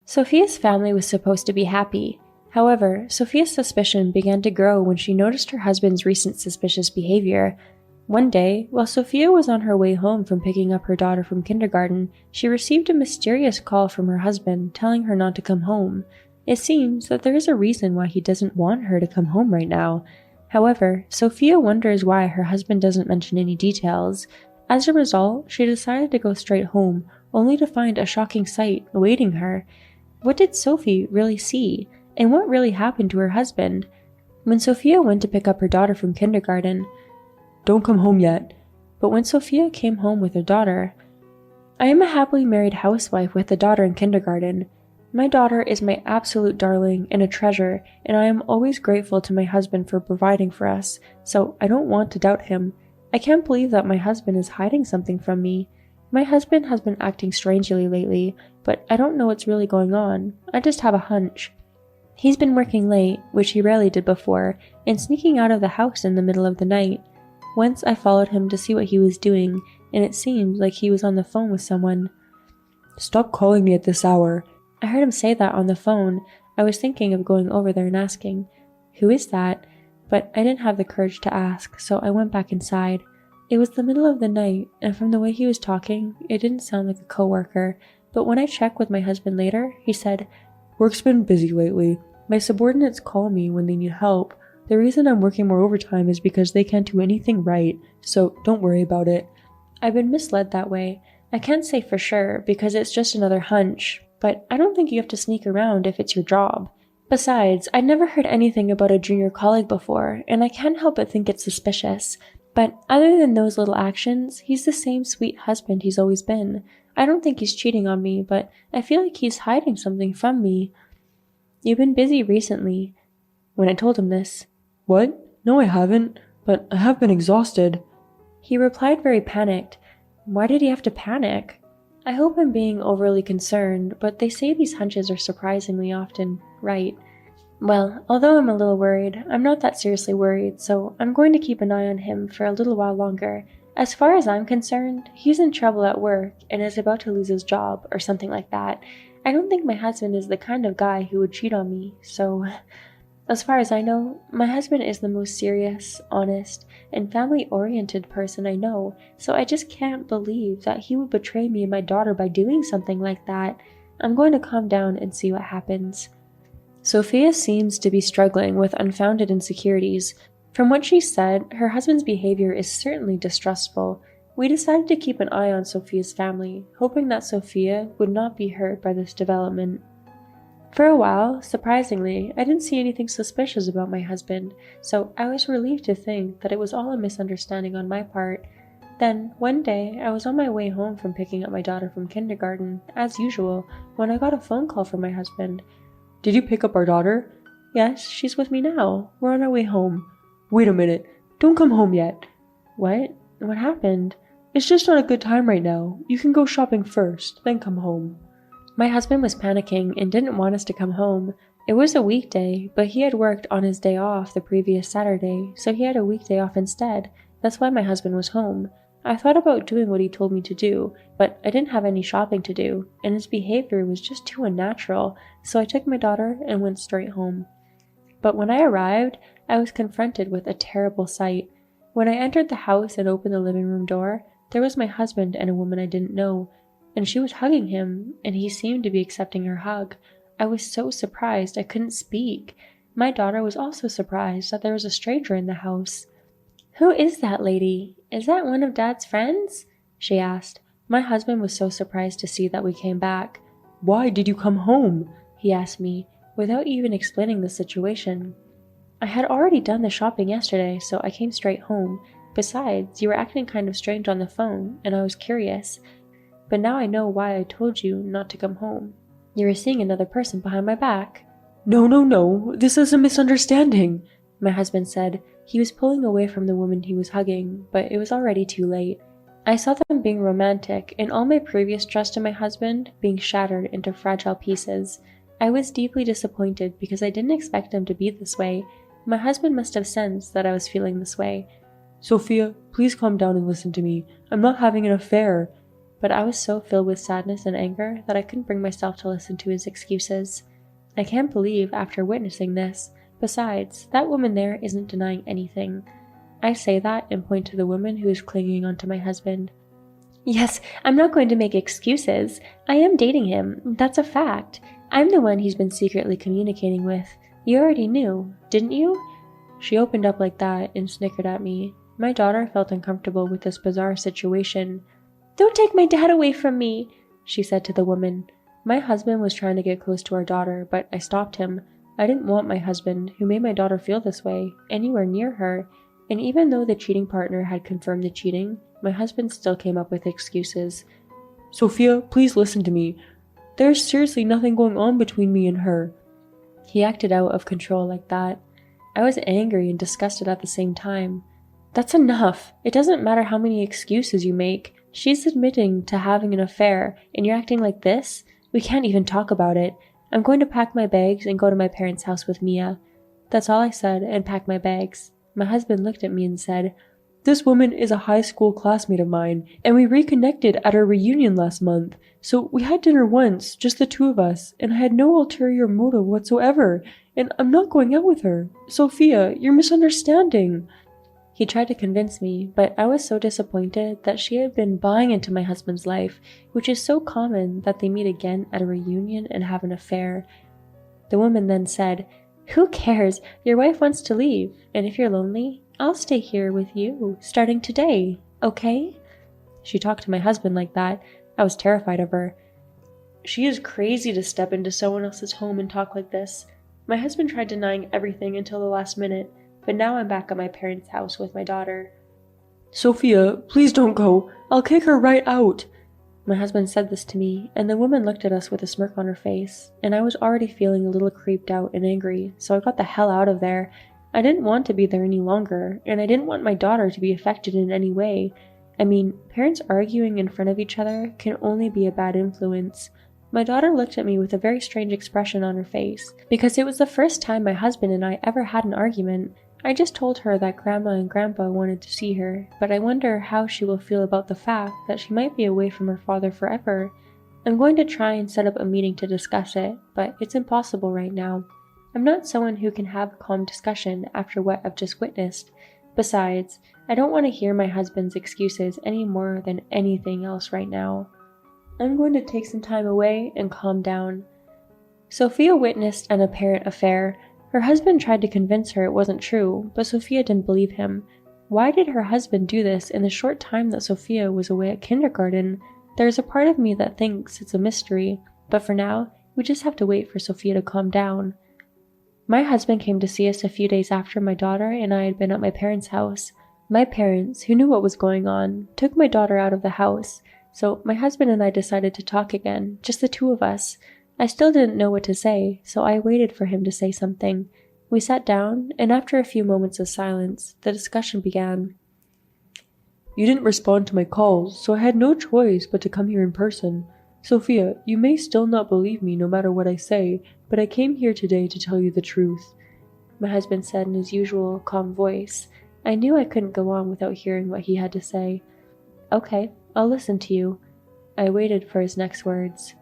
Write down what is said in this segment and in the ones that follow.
Sophia's family was supposed to be happy. However, Sophia's suspicion began to grow when she noticed her husband's recent suspicious behavior. One day, while Sophia was on her way home from picking up her daughter from kindergarten, she received a mysterious call from her husband telling her not to come home. It seems that there is a reason why he doesn't want her to come home right now. However, Sophia wonders why her husband doesn't mention any details. As a result, she decided to go straight home, only to find a shocking sight awaiting her. What did Sophie really see? And what really happened to her husband? When Sophia went to pick up her daughter from kindergarten, "Don't come home yet." But when Sophia came home with her daughter, "I am a happily married housewife with a daughter in kindergarten. My daughter is my absolute darling and a treasure, and I am always grateful to my husband for providing for us, so I don't want to doubt him. I can't believe that my husband is hiding something from me. My husband has been acting strangely lately, but I don't know what's really going on. I just have a hunch. He's been working late, which he rarely did before, and sneaking out of the house in the middle of the night. Once I followed him to see what he was doing, and it seemed like he was on the phone with someone." "Stop calling me at this hour." I heard him say that on the phone. I was thinking of going over there and asking, "Who is that?" But I didn't have the courage to ask, so I went back inside. It was the middle of the night, and from the way he was talking, it didn't sound like a coworker. But when I checked with my husband later, he said, "Work's been busy lately. My subordinates call me when they need help. The reason I'm working more overtime is because they can't do anything right, so don't worry about it." I've been misled that way. I can't say for sure because it's just another hunch, but I don't think you have to sneak around if it's your job. Besides, I'd never heard anything about a junior colleague before, and I can't help but think it's suspicious. But other than those little actions, he's the same sweet husband he's always been. I don't think he's cheating on me, but I feel like he's hiding something from me. "You've been busy recently." When I told him this, "What? No, I haven't, but I have been exhausted." He replied very panicked. Why did he have to panic? I hope I'm being overly concerned, but they say these hunches are surprisingly often right. Well, although I'm a little worried, I'm not that seriously worried, so I'm going to keep an eye on him for a little while longer. As far as I'm concerned, he's in trouble at work and is about to lose his job or something like that. I don't think my husband is the kind of guy who would cheat on me, so as far as I know, my husband is the most serious, honest, and family-oriented person I know, so I just can't believe that he would betray me and my daughter by doing something like that. I'm going to calm down and see what happens. Sophia seems to be struggling with unfounded insecurities. From what she said, her husband's behavior is certainly distrustful. We decided to keep an eye on Sophia's family, hoping that Sophia would not be hurt by this development. For a while, surprisingly, I didn't see anything suspicious about my husband, so I was relieved to think that it was all a misunderstanding on my part. Then, one day, I was on my way home from picking up my daughter from kindergarten, as usual, when I got a phone call from my husband. "Did you pick up our daughter?" "Yes, she's with me now. We're on our way home." "Wait a minute. Don't come home yet." "What? What happened?" "It's just not a good time right now. You can go shopping first, then come home." My husband was panicking and didn't want us to come home. It was a weekday, but he had worked on his day off the previous Saturday, so he had a weekday off instead. That's why my husband was home. I thought about doing what he told me to do, but I didn't have any shopping to do, and his behavior was just too unnatural, so I took my daughter and went straight home. But when I arrived, I was confronted with a terrible sight. When I entered the house and opened the living room door, there was my husband and a woman I didn't know, and she was hugging him, and he seemed to be accepting her hug. I was so surprised I couldn't speak. My daughter was also surprised that there was a stranger in the house. "Who is that lady? Is that one of Dad's friends?" she asked. My husband was so surprised to see that we came back. "Why did you come home?" he asked me, without even explaining the situation. "I had already done the shopping yesterday, so I came straight home. Besides, you were acting kind of strange on the phone, and I was curious. But now I know why I told you not to come home. You were seeing another person behind my back." No, this is a misunderstanding," my husband said. He was pulling away from the woman he was hugging, but it was already too late. I saw them being romantic, and all my previous trust in my husband being shattered into fragile pieces. I was deeply disappointed because I didn't expect him to be this way. My husband must have sensed that I was feeling this way. "Sophia, please calm down and listen to me. I'm not having an affair." but I was so filled with sadness and anger that I couldn't bring myself to listen to his excuses. I can't believe after witnessing this. Besides, that woman there isn't denying anything. I say that and point to the woman who is clinging onto my husband. Yes, I'm not going to make excuses. I am dating him. That's a fact. I'm the one he's been secretly communicating with. You already knew, didn't you? She opened up like that and snickered at me. My daughter felt uncomfortable with this bizarre situation. Don't take my dad away from me, she said to the woman. My husband was trying to get close to our daughter, but I stopped him. I didn't want my husband, who made my daughter feel this way, anywhere near her. And even though the cheating partner had confirmed the cheating, my husband still came up with excuses. Sophia, please listen to me. There's seriously nothing going on between me and her. He acted out of control like that. I was angry and disgusted at the same time. That's enough. It doesn't matter how many excuses you make. She's admitting to having an affair, and you're acting like this? We can't even talk about it. I'm going to pack my bags and go to my parents' house with Mia. That's all I said, and packed my bags. My husband looked at me and said, This woman is a high school classmate of mine, and we reconnected at our reunion last month. So we had dinner once, just the two of us, and I had no ulterior motive whatsoever, and I'm not going out with her. Sophia, you're misunderstanding. He tried to convince me, but I was so disappointed that she had been buying into my husband's life, which is so common that they meet again at a reunion and have an affair. The woman then said, Who cares? Your wife wants to leave, and if you're lonely, I'll stay here with you, starting today, okay? She talked to my husband like that. I was terrified of her. She is crazy to step into someone else's home and talk like this. My husband tried denying everything until the last minute, but now I'm back at my parents' house with my daughter. Sophia, please don't go. I'll kick her right out. My husband said this to me, and the woman looked at us with a smirk on her face, and I was already feeling a little creeped out and angry, so I got the hell out of there. I didn't want to be there any longer, and I didn't want my daughter to be affected in any way. I mean, parents arguing in front of each other can only be a bad influence. My daughter looked at me with a very strange expression on her face, because it was the first time my husband and I ever had an argument. I just told her that Grandma and Grandpa wanted to see her, but I wonder how she will feel about the fact that she might be away from her father forever. I'm going to try and set up a meeting to discuss it, but it's impossible right now. I'm not someone who can have a calm discussion after what I've just witnessed. Besides, I don't want to hear my husband's excuses any more than anything else right now. I'm going to take some time away and calm down. Sophia witnessed an apparent affair. Her husband tried to convince her it wasn't true, but Sophia didn't believe him. Why did her husband do this in the short time that Sophia was away at kindergarten? There's a part of me that thinks it's a mystery, but for now, we just have to wait for Sophia to calm down. My husband came to see us a few days after my daughter and I had been at my parents' house. My parents, who knew what was going on, took my daughter out of the house, so my husband and I decided to talk again, just the two of us. I still didn't know what to say, so I waited for him to say something. We sat down, and after a few moments of silence, the discussion began. You didn't respond to my calls, so I had no choice but to come here in person. Sophia, you may still not believe me no matter what I say, but I came here today to tell you the truth. My husband said in his usual calm voice. I knew I couldn't go on without hearing what he had to say. Okay, I'll listen to you. I waited for his next words.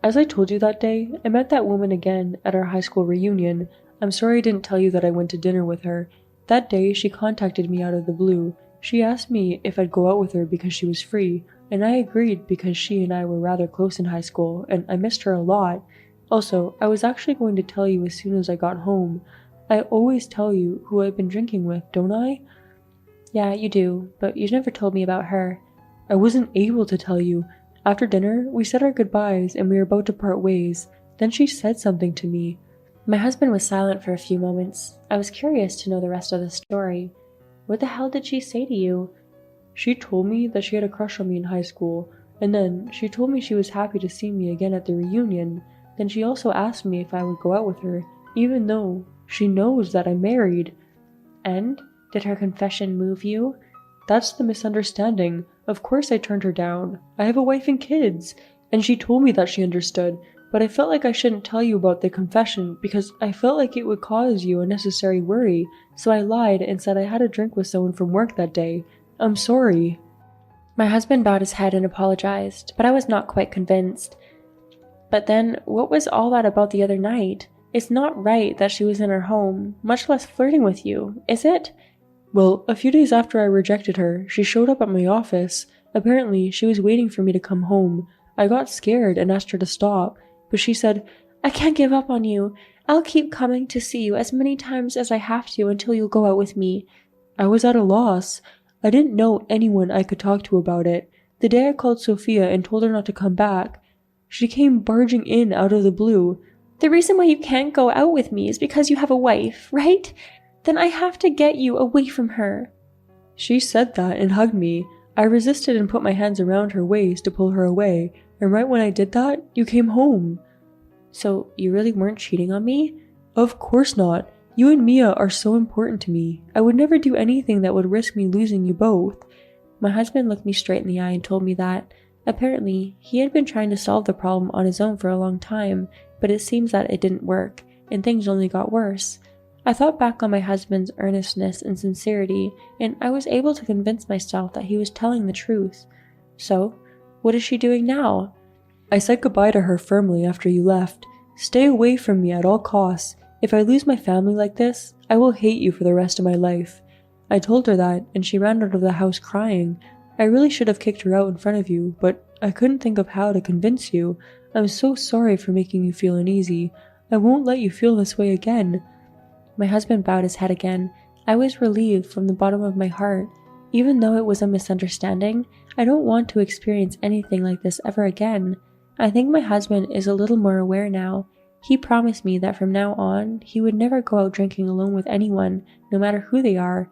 As I told you that day, I met that woman again at our high school reunion. I'm sorry I didn't tell you that I went to dinner with her. That day, she contacted me out of the blue. She asked me if I'd go out with her because she was free, and I agreed because she and I were rather close in high school, and I missed her a lot. Also, I was actually going to tell you as soon as I got home. I always tell you who I've been drinking with, don't I? Yeah, you do, but you never told me about her. I wasn't able to tell you. After dinner, we said our goodbyes and we were about to part ways. Then she said something to me. My husband was silent for a few moments. I was curious to know the rest of the story. What the hell did she say to you? She told me that she had a crush on me in high school, and then she told me she was happy to see me again at the reunion. Then she also asked me if I would go out with her, even though she knows that I'm married. And? Did her confession move you? That's the misunderstanding. Of course I turned her down. I have a wife and kids. And she told me that she understood, but I felt like I shouldn't tell you about the confession because I felt like it would cause you unnecessary worry, so I lied and said I had a drink with someone from work that day. I'm sorry. My husband bowed his head and apologized, but I was not quite convinced. But then, what was all that about the other night? It's not right that she was in her home, much less flirting with you, is it? Well, a few days after I rejected her, she showed up at my office. Apparently, she was waiting for me to come home. I got scared and asked her to stop, but she said, "I can't give up on you. I'll keep coming to see you as many times as I have to until you'll go out with me." I was at a loss. I didn't know anyone I could talk to about it. The day I called Sophia and told her not to come back, she came barging in out of the blue. "The reason why you can't go out with me is because you have a wife, right? Then I have to get you away from her." She said that and hugged me. I resisted and put my hands around her waist to pull her away, and right when I did that, you came home. So you really weren't cheating on me? Of course not. You and Mia are so important to me. I would never do anything that would risk me losing you both. My husband looked me straight in the eye and told me that, apparently, he had been trying to solve the problem on his own for a long time, but it seems that it didn't work, and things only got worse. I thought back on my husband's earnestness and sincerity, and I was able to convince myself that he was telling the truth. So, what is she doing now? I said goodbye to her firmly after you left. Stay away from me at all costs. If I lose my family like this, I will hate you for the rest of my life. I told her that, and she ran out of the house crying. I really should have kicked her out in front of you, but I couldn't think of how to convince you. I'm so sorry for making you feel uneasy. I won't let you feel this way again. My husband bowed his head again. I was relieved from the bottom of my heart. Even though it was a misunderstanding, I don't want to experience anything like this ever again. I think my husband is a little more aware now. He promised me that from now on, he would never go out drinking alone with anyone, no matter who they are.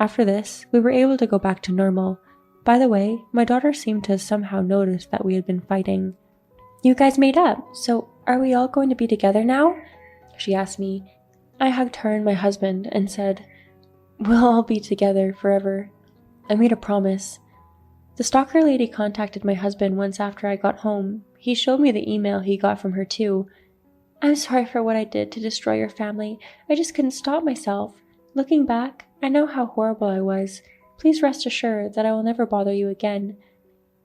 After this, we were able to go back to normal. By the way, my daughter seemed to have somehow noticed that we had been fighting. "You guys made up, so are we all going to be together now?" she asked me. I hugged her and my husband and said, "We'll all be together forever." I made a promise. The stalker lady contacted my husband once after I got home. He showed me the email he got from her too. "I'm sorry for what I did to destroy your family. I just couldn't stop myself. Looking back, I know how horrible I was. Please rest assured that I will never bother you again."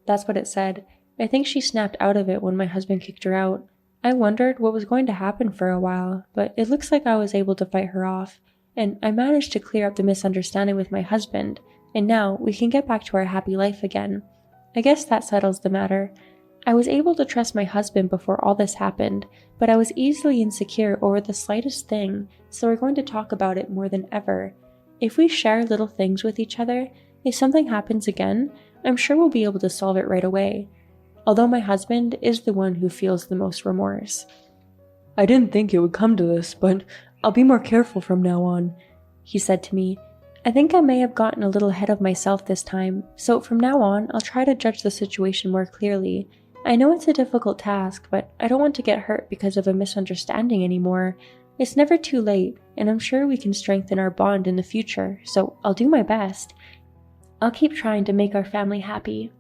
That's what it said. I think she snapped out of it when my husband kicked her out. I wondered what was going to happen for a while, but it looks like I was able to fight her off, and I managed to clear up the misunderstanding with my husband, and now we can get back to our happy life again. I guess that settles the matter. I was able to trust my husband before all this happened, but I was easily insecure over the slightest thing, so we're going to talk about it more than ever. If we share little things with each other, if something happens again, I'm sure we'll be able to solve it right away. Although my husband is the one who feels the most remorse. "I didn't think it would come to this, but I'll be more careful from now on," he said to me. I think I may have gotten a little ahead of myself this time, so from now on, I'll try to judge the situation more clearly. I know it's a difficult task, but I don't want to get hurt because of a misunderstanding anymore. It's never too late, and I'm sure we can strengthen our bond in the future, so I'll do my best. I'll keep trying to make our family happy.